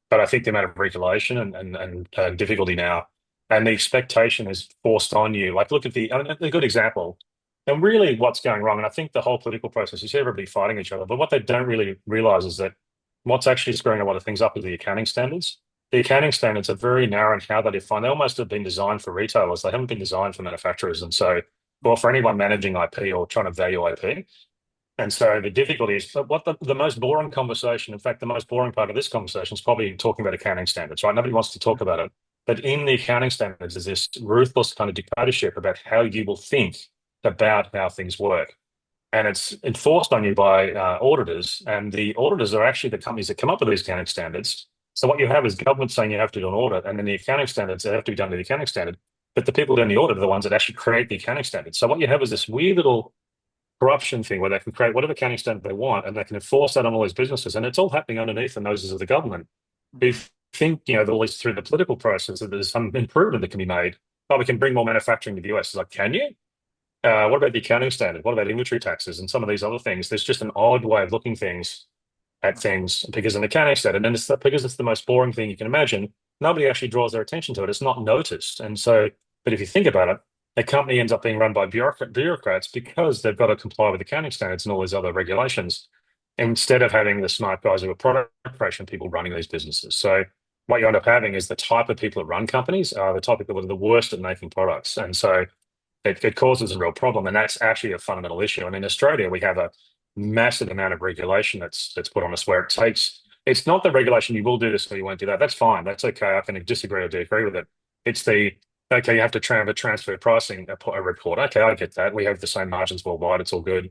But I think the amount of regulation and difficulty now, and the expectation is forced on you. Like, look at I mean, a good example, and really what's going wrong. And I think the whole political process is everybody fighting each other. But what they don't really realize is that what's actually screwing a lot of things up is the accounting standards. The accounting standards are very narrow in how they define. They almost have been designed for retailers. They haven't been designed for manufacturers. And so, well, for anyone managing IP or trying to value IP, and so the difficulty is what the most boring conversation, in fact, the most boring part of this conversation is probably talking about accounting standards, right? Nobody wants to talk about it. But in the accounting standards, there's this ruthless kind of dictatorship about how you will think about how things work. And it's enforced on you by auditors. And the auditors are actually the companies that come up with these accounting standards. So what you have is government saying you have to do an audit, and then the accounting standards that have to be done to the accounting standard. But the people doing the audit are the ones that actually create the accounting standards. So what you have is this weird little corruption thing where they can create whatever accounting standard they want and they can enforce that on all these businesses. And it's all happening underneath the noses of the government who Mhm. think, at least through the political process, that there's some improvement that can be made. Oh, we can bring more manufacturing to the US. It's like, can you? What about the accounting standard? What about inventory taxes and some of these other things? There's just an odd way of looking at things because an accounting standard, and because it's the most boring thing you can imagine, nobody actually draws their attention to it. It's not noticed. And so, but if you think about it, a company ends up being run by bureaucrats because they've got to comply with accounting standards and all these other regulations instead of having the smart guys who are product creation people running these businesses. So what you end up having is the type of people that run companies are the type of people that are the worst at making products. And so it causes a real problem. And that's actually a fundamental issue. And in Australia, we have a massive amount of regulation that's put on us where it's not the regulation you will do this or you won't do that. That's fine. That's okay. I can disagree or agree with it. It's okay, you have to transfer pricing a report. Okay, I get that. We have the same margins worldwide. It's all good.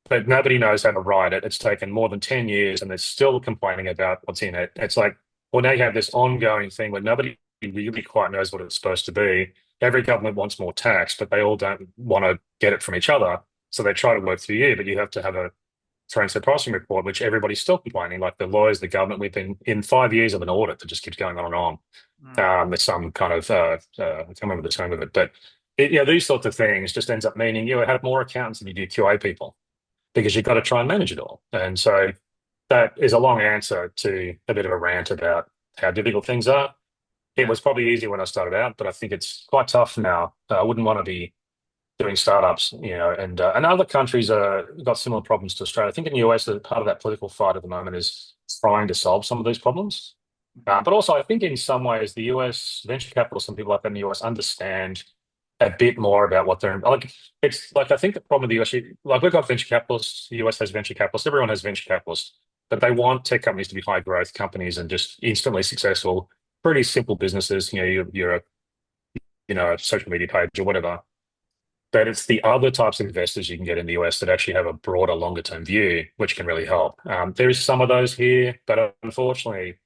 but nobody knows how to write it. It's taken more than 10 years and they're still complaining about what's in it. It's like, well, now you have this ongoing thing where nobody really quite knows what it's supposed to be. Every government wants more tax, but they all don't want to get it from each other. So they try to work through you, but you have to have a transfer pricing report, which everybody's still complaining. Like the lawyers, the government, we've been in 5 years of an audit that just keeps going on and on. Mm. It's some kind of, I can't remember the term of it, but these sorts of things just ends up meaning you have more accountants than you do QA people because you've got to try and manage it all. And so that is a long answer to a bit of a rant about how difficult things are. It Yeah. was probably easy when I started out, but I think it's quite tough now. I wouldn't want to be doing startups, and other countries got similar problems to Australia. I think in the US, that part of that political fight at the moment is trying to solve some of these problems. Mhm. But also, I think in some ways, the US venture capitalists and people like that in the US understand a bit more about what they're like. It's like I think the problem with the US, like we've got venture capitalists, the US has venture capitalists, everyone has venture capitalists, but they want tech companies to be high growth companies and just instantly successful, pretty simple businesses. You're a a social media page or whatever. But it's the other types of investors you can get in the US that actually have a broader, longer term view, which can really help. There is some of those here, but unfortunately,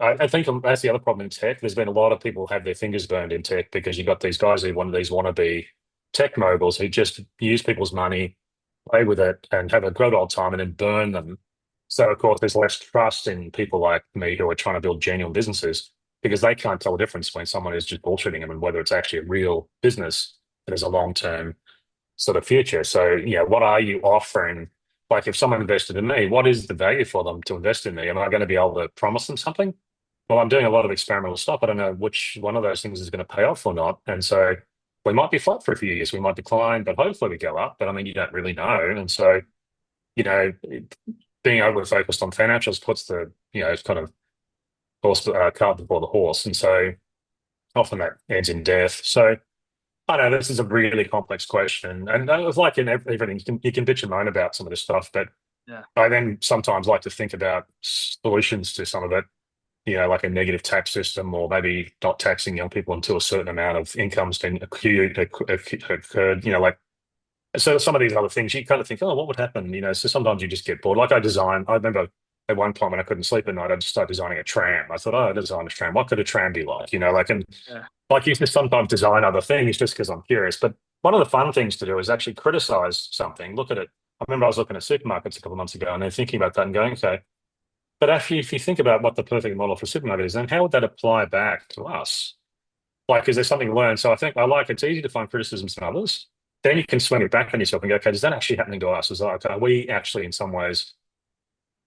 I think that's the other problem in tech. There's been a lot of people have their fingers burned in tech because you've got these guys who want these wannabe tech moguls who just use people's money, play with it, and have a great old time and then burn them. So, of course, there's less trust in people like me who are trying to build genuine businesses because they can't tell the difference when someone is just bullshitting them and whether it's actually a real business that has a long term sort of future. So, what are you offering? Like, if someone invested in me, what is the value for them to invest in me? Am I going to be able to promise them something? Well, I'm doing a lot of experimental stuff. I don't know which one of those things is going to pay off or not. And so we might be flat for a few years. We might decline, but hopefully we go up. But I mean, you don't really know. And so, you know, being over focused on financials puts the, kind of cart before the horse. And so often that ends in death. So I know this is a really complex question. And it's like in everything, you can bitch and moan about some of this stuff, but Yeah. I then sometimes like to think about solutions to some of it, like a negative tax system or maybe not taxing young people until a certain amount of income's been occurred, like so some of these other things you kind of think, oh, what would happen? So sometimes you just get bored. Like I remember at one point when I couldn't sleep at night, I just started designing a tram. I thought, oh, I designed a tram. What could a tram be like? And Yeah. like you can sometimes design other things just because I'm curious. But one of the fun things to do is actually criticize something, look at it. I remember I was looking at supermarkets a couple of months ago and then thinking about that and going, okay, but actually, if you think about what the perfect model for a supermarket is, then how would that apply back to us? Like, is there something learned? So I think I like it's easy to find criticisms from others. Then you can swing it back on yourself and go, okay, is that actually happening to us? Is like, are we actually in some ways,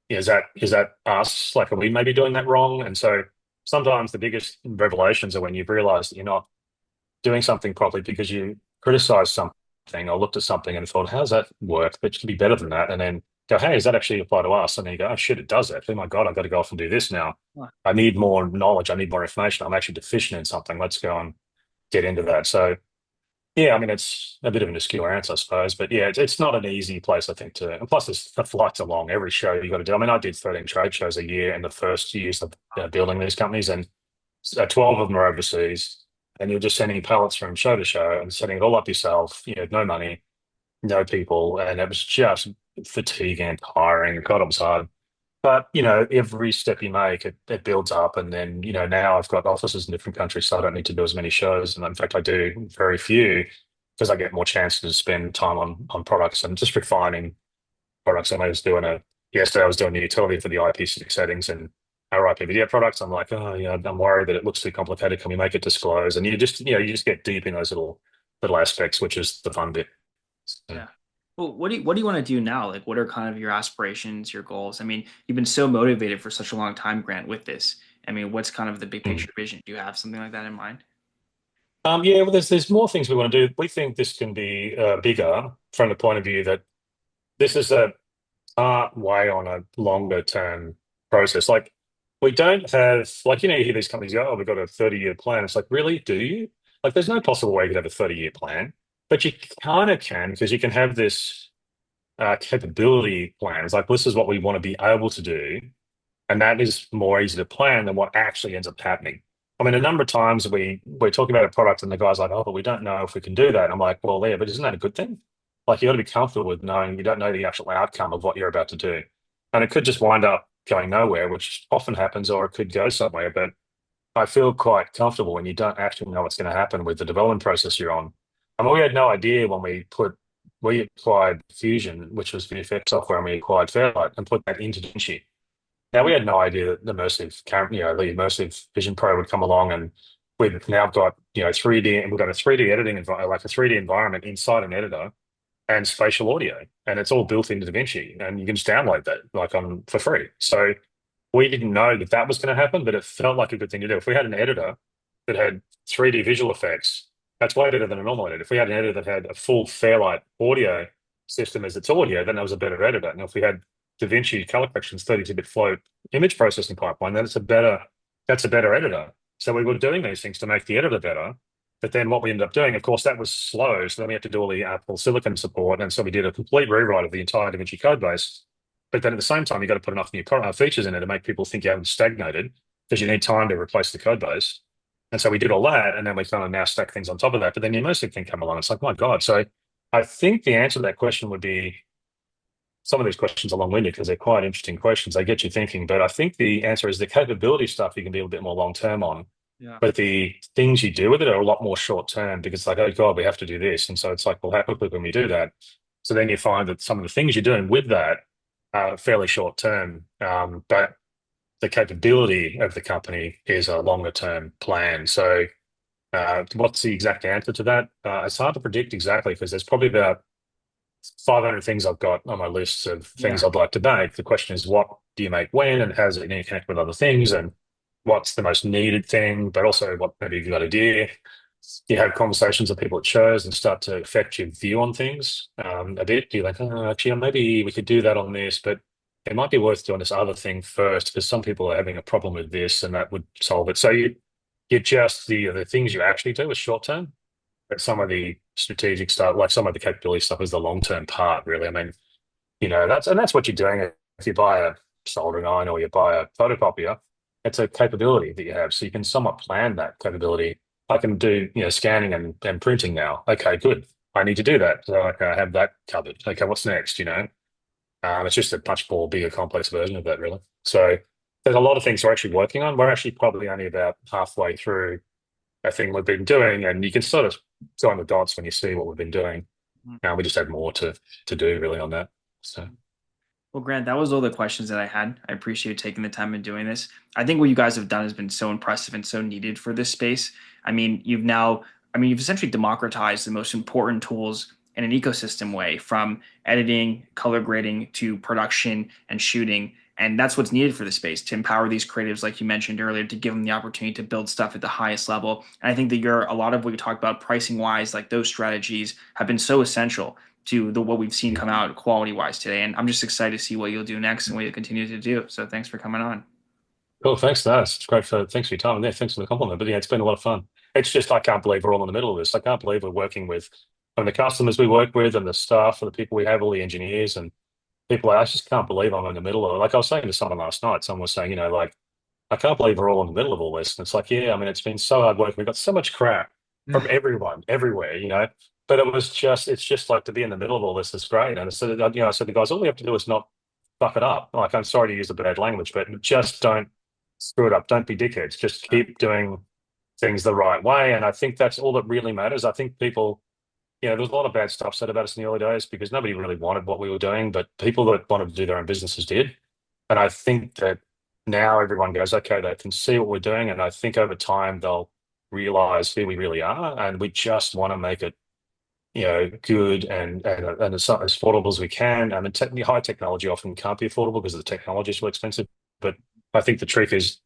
is that us? Like, are we maybe doing that wrong? And so sometimes the biggest revelations are when you've realized that you're not doing something properly because you criticized something or looked at something and thought, how's that work? But it can be better than that. And then go, hey, does that actually apply to us? And then you go, oh shit, it does actually. My God, I've got to go off and do this now. Huh. I need more knowledge. I need more information. I'm actually deficient in something. Let's go and get into that. So yeah, I mean, it's a bit of an obscure answer, I suppose, but yeah, it's not an easy place, I think, and plus the flights are long. Every show you got to do. I mean, I did 13 trade shows a year in the first years of building these companies, and 12 of them are overseas, and you're just sending pallets from show to show and setting it all up yourself. No money, no people, and it was just fatiguing and tiring. God, it was hard. But every step you make, it builds up, and then now I've got offices in different countries, so I don't need to do as many shows, and in fact, I do very few because I get more chances to spend time on products and just refining products. And I was doing yesterday, I was doing the utility for the IP6 settings and our IP video products. I'm like, oh, I'm worried that it looks too complicated. Can we make it disclose? And you just get deep in those little aspects, which is the fun bit. So, Yeah. Well, what do you want to do now? Like, what are kind of your aspirations, your goals? I mean, you've been so motivated for such a long time, Grant, with this. I mean, what's kind of the big mm. picture vision? Do you have something like that in mind? Yeah, well, there's more things we want to do. We think this can be bigger from the point of view that this is a way on a longer term process. Like we don't have like you hear these companies go, oh, we've got a 30-year plan. It's like, really, do you? Like there's no possible way you could have a 30-year plan, but you kind of can because you can have this capability plan. It's like this is what we want to be able to do, and that is more easy to plan than what actually ends up happening. I mean, a number of times we're talking about a product and the guy's like, oh, but we don't know if we can do that. And I'm like, well, yeah, but isn't that a good thing? Like you got to be comfortable with knowing you don't know the actual outcome of what you're about to do. And it could just wind up going nowhere, which often happens, or it could go somewhere. But I feel quite comfortable when you don't actually know what's going to happen with the development process you're on. I mean, we had no idea when we acquired Fusion, which was VFX software, and we acquired Fairlight and put that into DaVinci. Now we had no idea that the immersive Vision Pro would come along, and we've now got 3D, and we've got a 3D like a 3D environment inside an editor and spatial audio, and it's all built into DaVinci, and you can just download that like on for free. So we didn't know that that was going to happen, but it felt like a good thing to do. If we had an editor that had 3D visual effects, that's way better than a normal editor. If we had an editor that had a full Fairlight audio system as its audio, then that was a better editor. And if we had DaVinci color corrections 32-bit float image processing pipeline, then that's a better editor. So we were doing these things to make the editor better. But then what we ended up doing, of course, that was slow. So then we had to do all the Apple Silicon support. And so we did a complete rewrite of the entire DaVinci code base. But then at the same time, you've got to put enough new features in it to make people think you haven't stagnated because you need time to replace the code base. And so we did all that. And then we kind of now stack things on top of that. But then the immersive thing came along. It's like, my God. So I think the answer to that question would be some of these questions are long-winded because they're quite interesting questions. They get you thinking. But I think the answer is the capability stuff you can be a bit more long-term on. Yeah. But the things you do with it are a lot more short-term because it's like, oh God, we have to do this. And so it's like, well, how quickly can we do that? So then you find that some of the things you're doing with that are fairly short-term. But the capability of the company is a longer-term plan. So what's the exact answer to that? It's hard to predict exactly because there's probably about 500 things I've got on my list of things Yeah. I'd like to make. The question is, what do you make when, and how does it interconnect with other things, and what's the most needed thing, but also what maybe you've got a idea. You have conversations with people at shows and start to affect your view on things a bit. You're like, oh, actually, maybe we could do that on this, but it might be worth doing this other thing first because some people are having a problem with this and that would solve it. So you just the things you actually do is short term, but some of the strategic stuff, like some of the capability stuff, is the long term part. Really, I mean, that's what you're doing. If you buy a soldering iron or you buy a photocopier, it's a capability that you have, so you can somewhat plan that capability. I can do scanning and printing now. Okay, good. I need to do that. So like, I have that covered. Okay, what's next? It's just a much more bigger, complex version of that, really. So there's a lot of things we're actually working on. We're actually probably only about halfway through a thing we've been doing, and you can sort of join the dots when you see what we've been doing. Now we just have more to do really on that. So Well, Grant, that was all the questions that I had. I appreciate you taking the time and doing this. I think what you guys have done has been so impressive and so needed for this space. You've essentially democratized the most important tools in an ecosystem way, from editing, color grading to production and shooting. And that's what's needed for the space, to empower these creatives, like you mentioned earlier, to give them the opportunity to build stuff at the highest level. And I think that a lot of what you talked about pricing wise, like those strategies have been so essential to what we've seen come out quality wise today. And I'm just excited to see what you'll do next and what you'll continue to do. So thanks for coming on. cool. Thanks, that's it's great. Thanks for your time. Yeah, thanks for the compliment. But yeah, it's been a lot of fun. It's just I can't believe we're all in the middle of this. I can't believe we're working with and the customers we work with and the staff and the people we have, all the engineers and people. I just can't believe I'm in the middle of it. Like I was saying to someone last night, someone was saying, like I can't believe we're all in the middle of all this. And it's like, yeah, I mean, it's been so hard work. We've got so much crap from everyone, everywhere. But it's just like to be in the middle of all this is great. And so, I said to the guys, all we have to do is not fuck it up. Like, I'm sorry to use the bad language, but just don't screw it up. Don't be dickheads. Just keep doing things the right way. And I think that's all that really matters. I think people, there was a lot of bad stuff said about us in the early days because nobody really wanted what we were doing, but people that wanted to do their own businesses did. And I think that now everyone goes, okay, they can see what we're doing. And I think over time they'll realize who we really are. And we just want to make it, good and as affordable as we can. I mean, high technology often can't be affordable because the technology is so expensive. But I think the trick is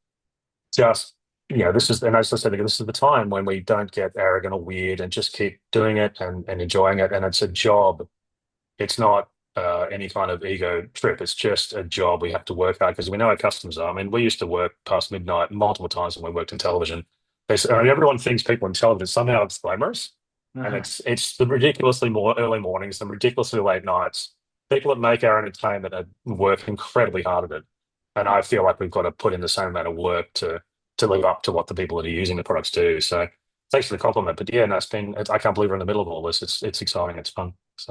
just, and as I said, this is the time when we don't get arrogant or weird and just keep doing it and enjoying it. And it's a job. It's not any kind of ego trip. It's just a job we have to work hard because we know our customers are. I mean, we used to work past midnight multiple times when we worked in television. Everyone thinks people in television somehow it's glamorous, and Uh-huh. it's the ridiculously more early mornings, the ridiculously late nights. People that make our entertainment work incredibly hard at it, and I feel like we've got to put in the same amount of work to live up to what the people that are using the products do. So thanks for the compliment. But yeah, no, I can't believe we're in the middle of all this. It's exciting. It's fun.